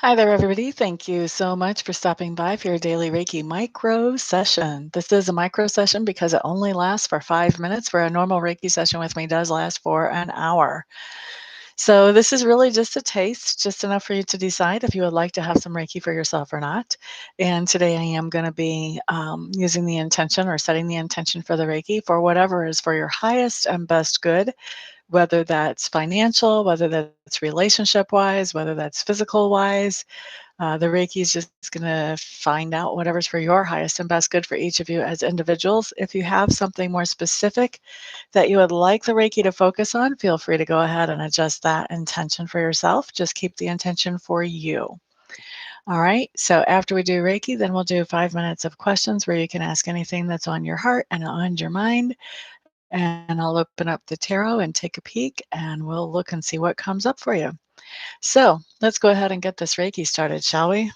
Hi there, everybody. Thank you so much for stopping by for your daily Reiki micro session. This is a micro session because it only lasts for 5 minutes, where a normal Reiki session with me does last for an hour. So, this is really just a taste, just enough for you to decide if you would like to have some Reiki for yourself or not. And today I am going to be using the intention or setting the intention for the Reiki for whatever is for your highest and best good, whether that's financial, whether that's relationship wise, whether that's physical wise. The Reiki is just going to find out whatever's for your highest and best good for each of you as individuals. If you have something more specific that you would like the Reiki to focus on, feel free to go ahead and adjust that intention for yourself. Just keep the intention for you. All right. So after we do Reiki, then we'll do 5 minutes of questions where you can ask anything that's on your heart and on your mind. And I'll open up the tarot and take a peek, and we'll look and see what comes up for you. So let's go ahead and get this Reiki started, shall we?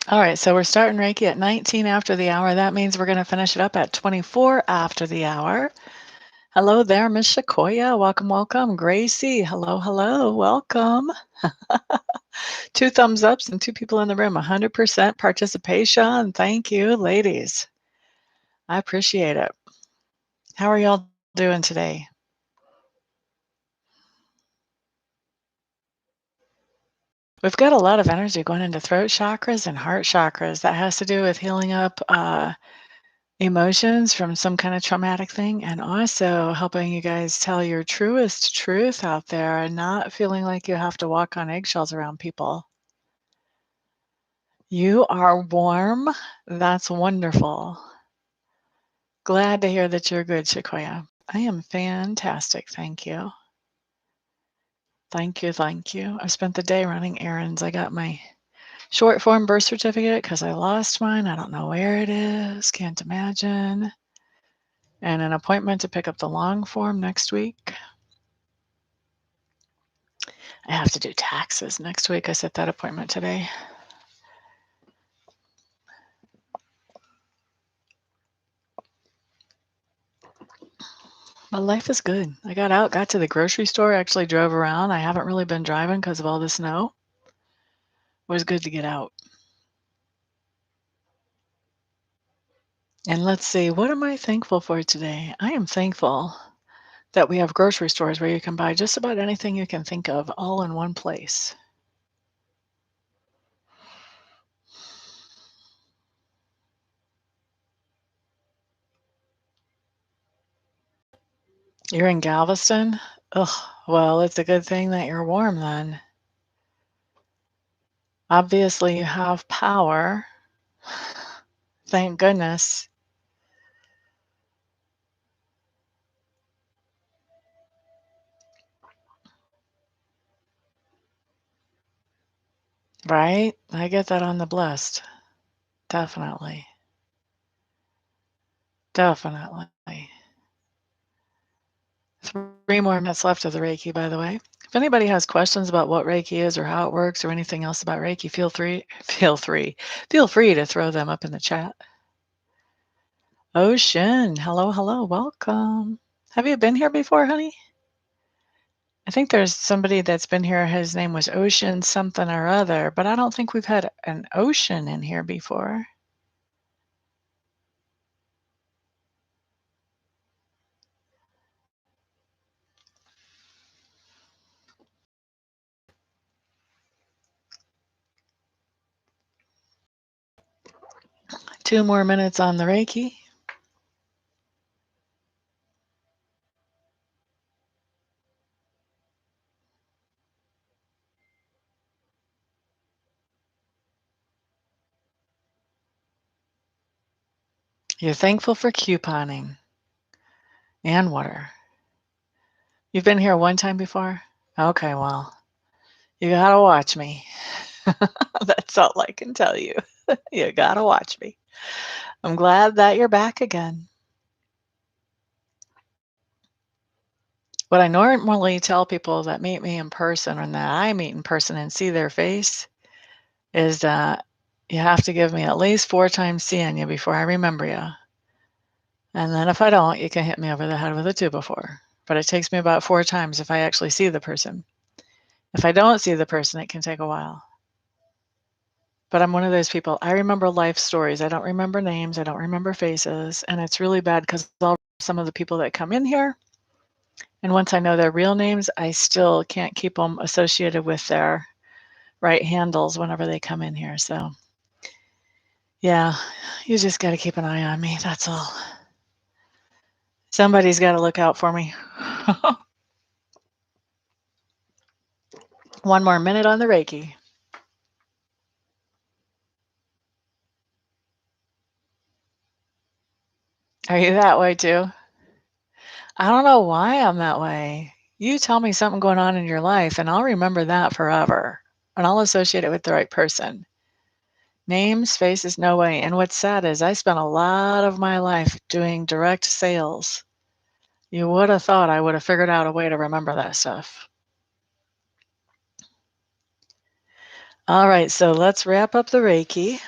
All right, so we're starting Reiki at 19 after the hour. That means we're going to finish it up at 24 after the hour. Hello there, Miss Shakoya. Welcome, welcome. Gracie, hello, hello. Welcome. Two thumbs ups and two people in the room. 100% participation. Thank you, ladies. I appreciate it. How are y'all doing today? We've got a lot of energy going into throat chakras and heart chakras. That has to do with healing up emotions from some kind of traumatic thing, and also helping you guys tell your truest truth out there and not feeling like you have to walk on eggshells around people. You are warm. That's wonderful. Glad to hear that you're good, Sequoia. I am fantastic. Thank you. Thank you. Thank you. I spent the day running errands. I got my short form birth certificate because I lost mine. I don't know where it is. Can't imagine. And an appointment to pick up the long form next week. I have to do taxes next week. I set that appointment today. But life is good. I got out, got to the grocery store, actually drove around. I haven't really been driving because of all the snow. It was good to get out. And let's see, what am I thankful for today? I am thankful that we have grocery stores where you can buy just about anything you can think of all in one place. You're in Galveston? Ugh, well, it's a good thing that you're warm then. Obviously, you have power. Thank goodness. Right? I get that on the blessed. Definitely. Definitely. 3 more minutes left of the Reiki, by the way. If anybody has questions about what Reiki is or how it works or anything else about Reiki, feel free to throw them up in the chat. Ocean, hello, hello, welcome. Have you been here before, honey? I think there's somebody that's been here. His name was Ocean something or other, but I don't think we've had an ocean in here before. Two more minutes on the Reiki. You're thankful for couponing and water. You've been here one time before? Okay, well, you gotta watch me. That's all I can tell you. You gotta watch me. I'm glad that you're back again. What I normally tell people that meet me in person and that I meet in person and see their face is that You have to give me at least 4 times seeing you before I remember you. And then if I don't, you can hit me over the head with a 2 before. But it takes me about 4 times if I actually see the person. If I don't see the person, it can take a while. But I'm one of those people, I remember life stories. I don't remember names. I don't remember faces. And it's really bad because some of the people that come in here, and once I know their real names, I still can't keep them associated with their right handles whenever they come in here. So, yeah, you just got to keep an eye on me. That's all. Somebody's got to look out for me. 1 more minute on the Reiki. Are you that way too? I don't know why I'm that way. You tell me something going on in your life, and I'll remember that forever, and I'll associate it with the right person. Names, faces, no way. And what's sad is I spent a lot of my life doing direct sales. You would have thought I would have figured out a way to remember that stuff. All right, so let's wrap up the Reiki.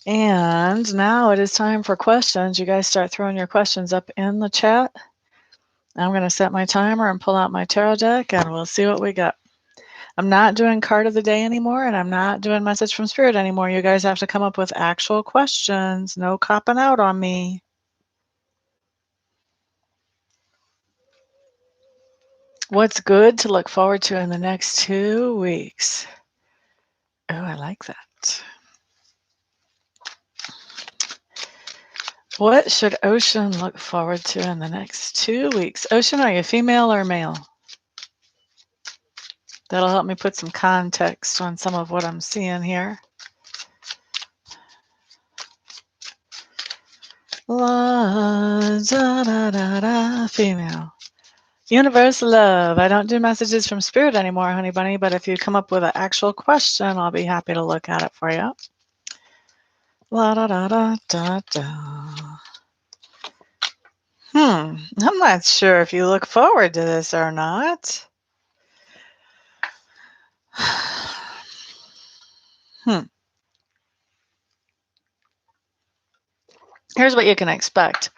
And now it is time for questions. You guys start throwing your questions up in the chat. I'm going to set my timer and pull out my tarot deck, and we'll see what we got. I'm not doing card of the day anymore, and I'm not doing message from spirit anymore. You guys have to come up with actual questions. No copping out on me. What's good to look forward to in the next 2 weeks? Oh, I like that. What should Ocean look forward to in the next 2 weeks? Ocean, are you female or male? That'll help me put some context on some of what I'm seeing here. La, da, da, da, da, female. Universe love. I don't do messages from spirit anymore, honey bunny, but if you come up with an actual question, I'll be happy to look at it for you. La da da da da da. I'm not sure if you look forward to this or not. Here's what you can expect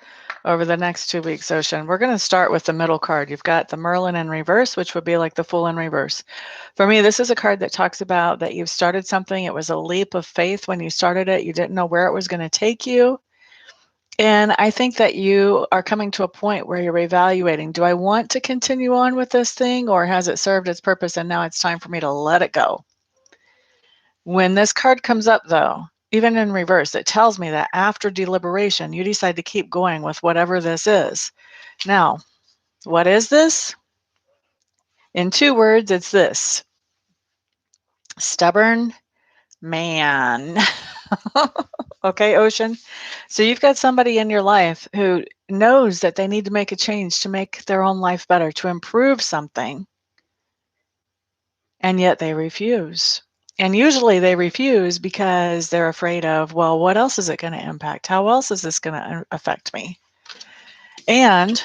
over the next 2 weeks, Ocean. We're going to start with the middle card. You've got the Merlin in reverse, which would be like the Fool in reverse. For me, this is a card that talks about that you've started something. It was a leap of faith when you started it. You didn't know where it was going to take you. And I think that you are coming to a point where you're evaluating, do I want to continue on with this thing, or has it served its purpose and now it's time for me to let it go? When this card comes up, though, even in reverse, it tells me that after deliberation, you decide to keep going with whatever this is. Now, what is this? In 2 words, it's this: stubborn man. Okay, Ocean? So you've got somebody in your life who knows that they need to make a change to make their own life better, to improve something, and yet they refuse. And usually they refuse because they're afraid of, well, what else is it going to impact? How else is this going to affect me? And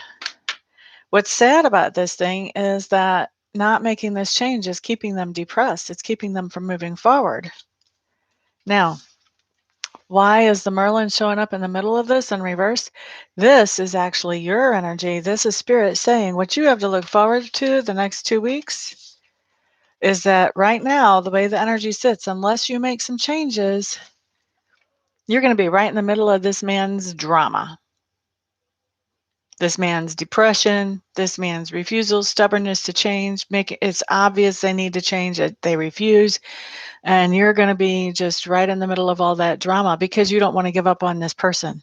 what's sad about this thing is that not making this change is keeping them depressed. It's keeping them from moving forward. Now, why is the Merlin showing up in the middle of this in reverse? This is actually your energy. This is spirit saying what you have to look forward to the next 2 weeks is that right now, the way the energy sits, unless you make some changes, you're going to be right in the middle of this man's drama, this man's depression, this man's refusal, stubbornness to change. It's obvious they need to change it. They refuse. And you're going to be just right in the middle of all that drama because you don't want to give up on this person.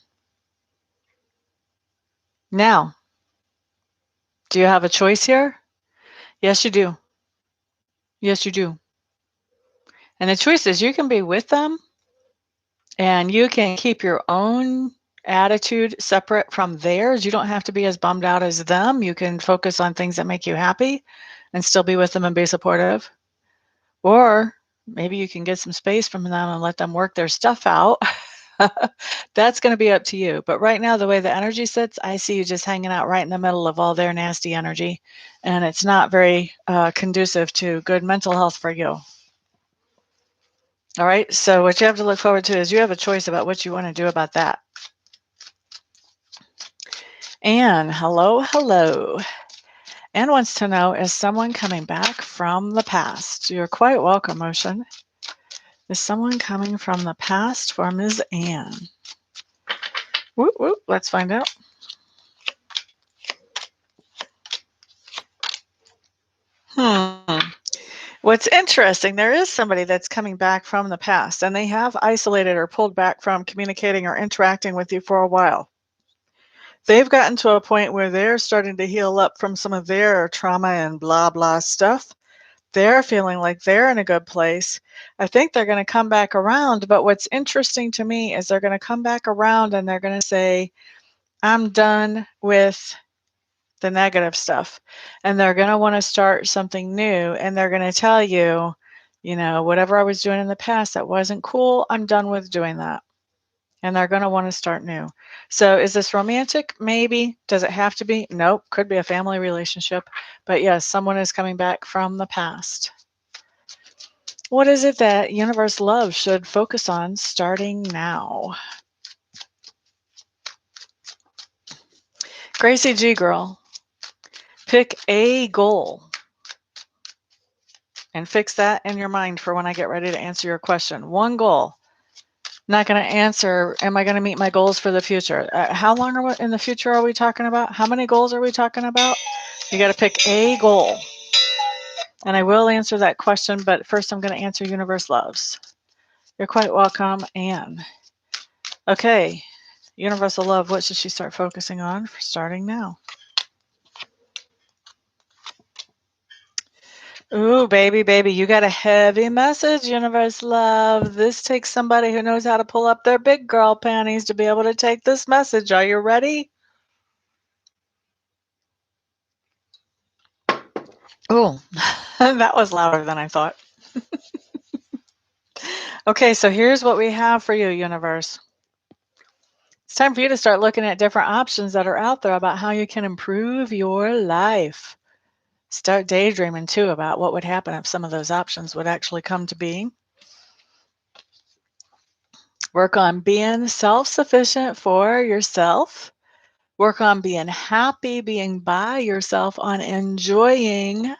Now, do you have a choice here? Yes, you do. Yes, you do. And the choice is you can be with them and you can keep your own attitude separate from theirs. You don't have to be as bummed out as them. You can focus on things that make you happy and still be with them and be supportive. Or maybe you can get some space from them and let them work their stuff out. That's going to be up to you. But right now, the way the energy sits, I see you just hanging out right in the middle of all their nasty energy. And it's not very conducive to good mental health for you. All right, so what you have to look forward to is you have a choice about what you want to do about that. Anne, hello, hello. Anne wants to know, is someone coming back from the past? You're quite welcome, Ocean. Is someone coming from the past for Ms. Anne? Whoop, whoop, let's find out. What's interesting, there is somebody that's coming back from the past, and they have isolated or pulled back from communicating or interacting with you for a while. They've gotten to a point where they're starting to heal up from some of their trauma and blah, blah stuff. They're feeling like they're in a good place. I think they're going to come back around, but what's interesting to me is they're going to come back around and they're going to say, I'm done with the negative stuff. And they're going to want to start something new. And they're going to tell you, whatever I was doing in the past that wasn't cool, I'm done with doing that. And they're going to want to start new. So is this romantic? Maybe. Does it have to be? Nope. Could be a family relationship. But yes, someone is coming back from the past. What is it that universe love should focus on starting now? Gracie G girl, pick a goal and fix that in your mind for when I get ready to answer your question. One goal. Not going to answer, am I going to meet my goals for the future? How long in the future are we talking about? How many goals are we talking about? You got to pick a goal. And I will answer that question, but first I'm going to answer universe loves. You're quite welcome, Anne. Okay, universal love, what should she start focusing on for starting now? Ooh, baby, you got a heavy message, universe love. This takes somebody who knows how to pull up their big girl panties to be able to take this message. Are you ready? Ooh, that was louder than I thought. Okay, so here's what we have for you, universe. It's time for you to start looking at different options that are out there about how you can improve your life. Start daydreaming too about what would happen if some of those options would actually come to be. Work on being self-sufficient for yourself. Work on being happy, being by yourself, on enjoying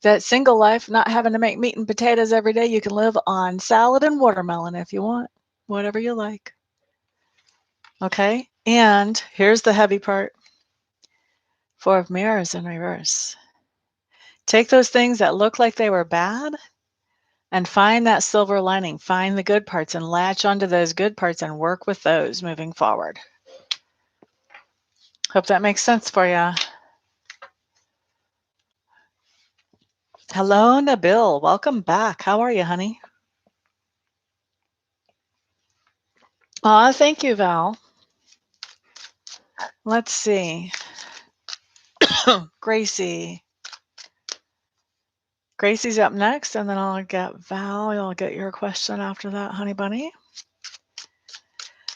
that single life, not having to make meat and potatoes every day. You can live on salad and watermelon if you want, whatever you like. Okay, and here's the heavy part. Four of Mirrors in reverse. Take those things that look like they were bad and find that silver lining. Find the good parts and latch onto those good parts and work with those moving forward. Hope that makes sense for you. Hello, Nabil. Welcome back. How are you, honey? Aw, thank you, Val. Let's see. Gracie. Gracie's up next, and then I'll get Val. I'll get your question after that, honey bunny.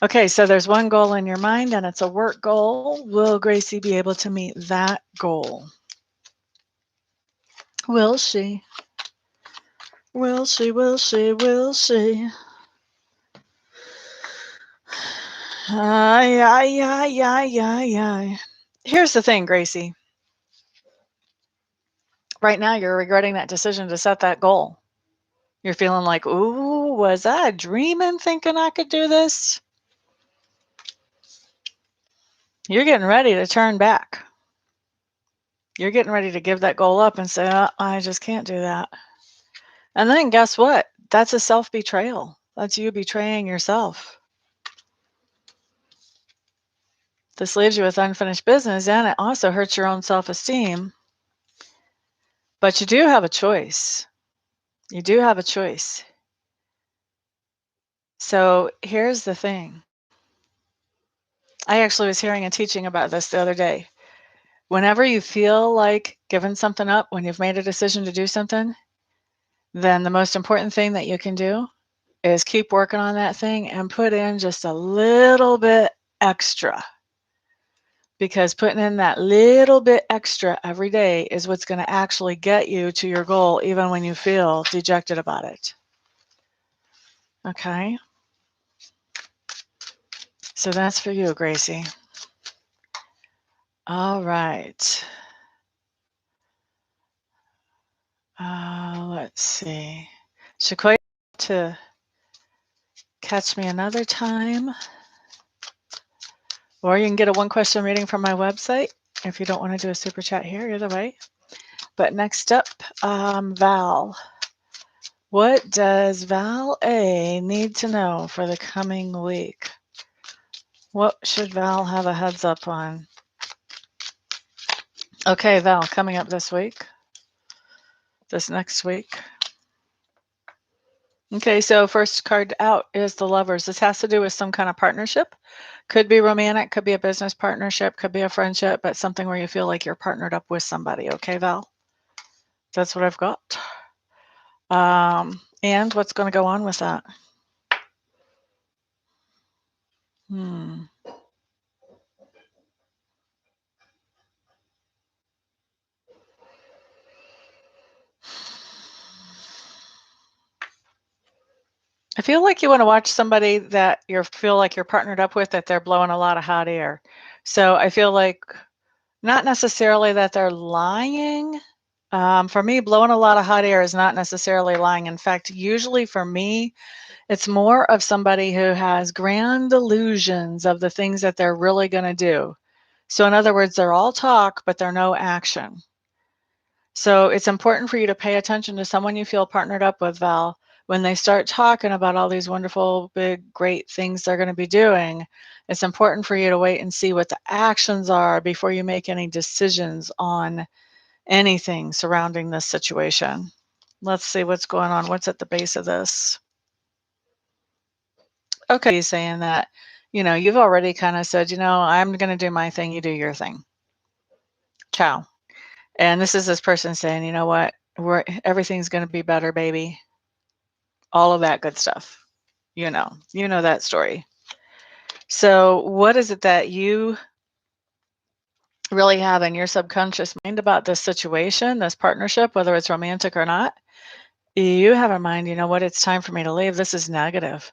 Okay, so there's one goal in your mind, and it's a work goal. Will Gracie be able to meet that goal? Will she? Will she, will she, will she? Yeah. Here's the thing, Gracie. Right now, you're regretting that decision to set that goal. You're feeling like, ooh, was I dreaming thinking I could do this? You're getting ready to turn back. You're getting ready to give that goal up and say, oh, I just can't do that. And then guess what? That's a self-betrayal. That's you betraying yourself. This leaves you with unfinished business, and it also hurts your own self-esteem. But you do have a choice. You do have a choice. So here's the thing. I actually was hearing a teaching about this the other day. Whenever you feel like giving something up, when you've made a decision to do something, then the most important thing that you can do is keep working on that thing and put in just a little bit extra. Because putting in that little bit extra every day is what's going to actually get you to your goal, even when you feel dejected about it. Okay. So that's for you, Gracie. All right. Let's see. Sequoia, to catch me another time. Or you can get a one-question reading from my website if you don't want to do a super chat here, either way. But next up, Val. What does Val A need to know for the coming week? What should Val have a heads up on? Okay, Val, coming up this week, this next week. Okay, so first card out is the Lovers. This has to do with some kind of partnership. Could be romantic, could be a business partnership, could be a friendship, but something where you feel like you're partnered up with somebody. Okay, Val? That's what I've got. And what's going to go on with that? I feel like you want to watch somebody that you feel like you're partnered up with, that they're blowing a lot of hot air. So I feel like not necessarily that they're lying. For me, blowing a lot of hot air is not necessarily lying. In fact, usually for me, it's more of somebody who has grand illusions of the things that they're really going to do. So in other words, they're all talk, but they're no action. So it's important for you to pay attention to someone you feel partnered up with, Val. When they start talking about all these wonderful, big, great things they're going to be doing, it's important for you to wait and see what the actions are before you make any decisions on anything surrounding this situation. Let's see what's going on. What's at the base of this? Okay, he's saying that, you've already kind of said, I'm going to do my thing, you do your thing. Ciao. And this is this person saying, you know what? Everything's going to be better, baby. All of that good stuff. You know that story. So what is it that you really have in your subconscious mind about this situation, this partnership, whether it's romantic or not? You have in mind, you know what? It's time for me to leave. This is negative.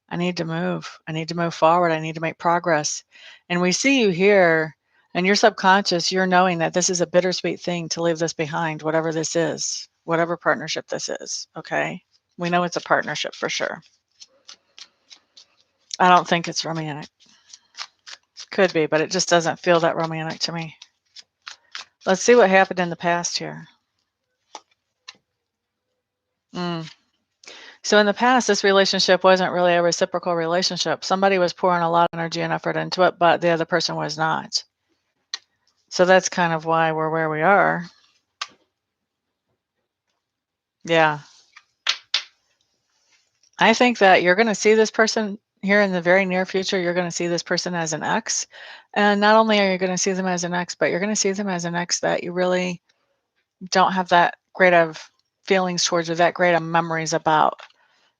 I need to move. I need to move forward. I need to make progress. And we see you here, and your subconscious, you're knowing that this is a bittersweet thing to leave this behind, whatever this is, whatever partnership this is. Okay. We know it's a partnership for sure. I don't think it's romantic. Could be, but it just doesn't feel that romantic to me. Let's see what happened in the past here. So in the past, this relationship wasn't really a reciprocal relationship. Somebody was pouring a lot of energy and effort into it, but the other person was not. So that's kind of why we're where we are. Yeah. I think that you're going to see this person here in the very near future. You're going to see this person as an ex. And not only are you going to see them as an ex, but you're going to see them as an ex that you really don't have that great of feelings towards or that great of memories about.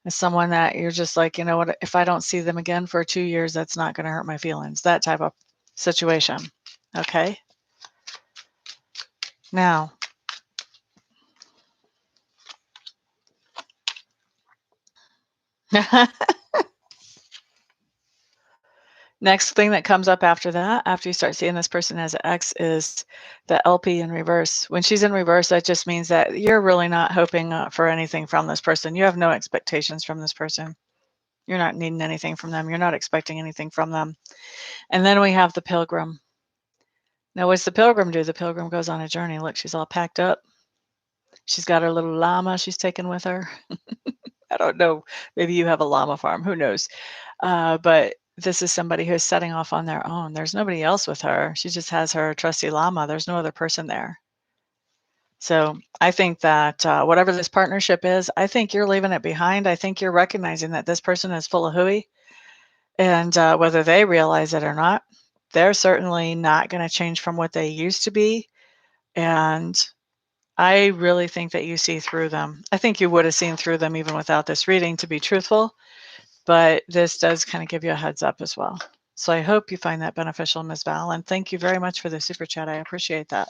As someone that you're just like, you know what, if I don't see them again for 2 years, that's not going to hurt my feelings. That type of situation. Okay. Now, next thing that comes up after that, after you start seeing this person as an ex, is the LP in reverse. When she's in reverse, that just means that you're really not hoping for anything from this person. You have no expectations from this person. You're not needing anything from them. You're not expecting anything from them. And then we have the pilgrim. Now, what's the pilgrim do? The pilgrim goes on a journey. Look, she's all packed up. She's got her little llama she's taken with her. I don't know. Maybe you have a llama farm. Who knows? But this is somebody who's setting off on their own. There's nobody else with her. She just has her trusty llama. There's no other person there. So I think that whatever this partnership is, I think you're leaving it behind. I think you're recognizing that this person is full of hooey. And whether they realize it or not, they're certainly not going to change from what they used to be. And I really think that you see through them. I think you would have seen through them even without this reading, to be truthful. But this does kind of give you a heads up as well. So I hope you find that beneficial, Ms. Val. And thank you very much for the super chat. I appreciate that.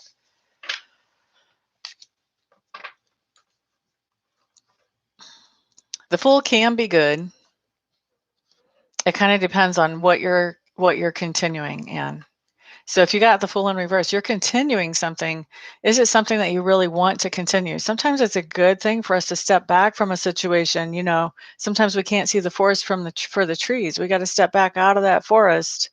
The Fool can be good. It kinda depends on what you're continuing in. So if you got the Fool in reverse, you're continuing something. Is it something that you really want to continue? Sometimes it's a good thing for us to step back from a situation, sometimes we can't see the forest from for the trees. We gotta step back out of that forest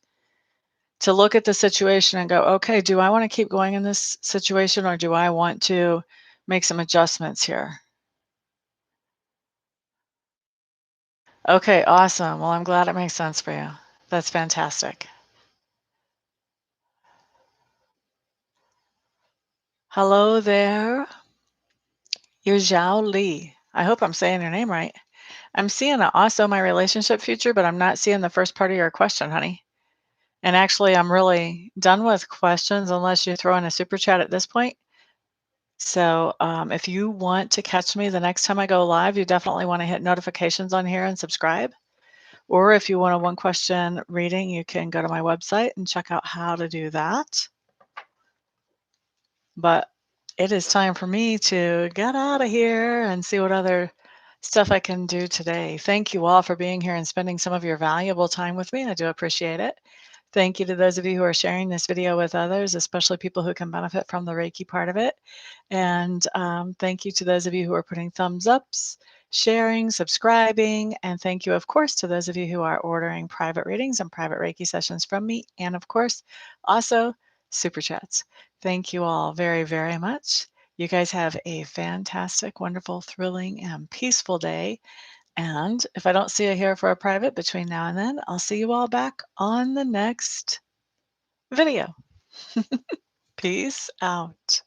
to look at the situation and go, "Okay, do I wanna keep going in this situation, or do I want to make some adjustments here?" Okay, awesome. Well, I'm glad it makes sense for you. That's fantastic. Hello there. You're Zhao Li. I hope I'm saying your name right. I'm seeing also my relationship future, but I'm not seeing the first part of your question, honey. And actually, I'm really done with questions unless you throw in a super chat at this point. So if you want to catch me the next time I go live, you definitely want to hit notifications on here and subscribe. Or if you want a one question reading, you can go to my website and check out how to do that. But it is time for me to get out of here and see what other stuff I can do today. Thank you all for being here and spending some of your valuable time with me. I do appreciate it. Thank you to those of you who are sharing this video with others, especially people who can benefit from the Reiki part of it. And thank you to those of you who are putting thumbs ups, sharing, subscribing. And thank you, of course, to those of you who are ordering private readings and private Reiki sessions from me. And of course, also super chats. Thank you all very, very much. You guys have a fantastic, wonderful, thrilling, and peaceful day. And if I don't see you here for a private between now and then, I'll see you all back on the next video. Peace out.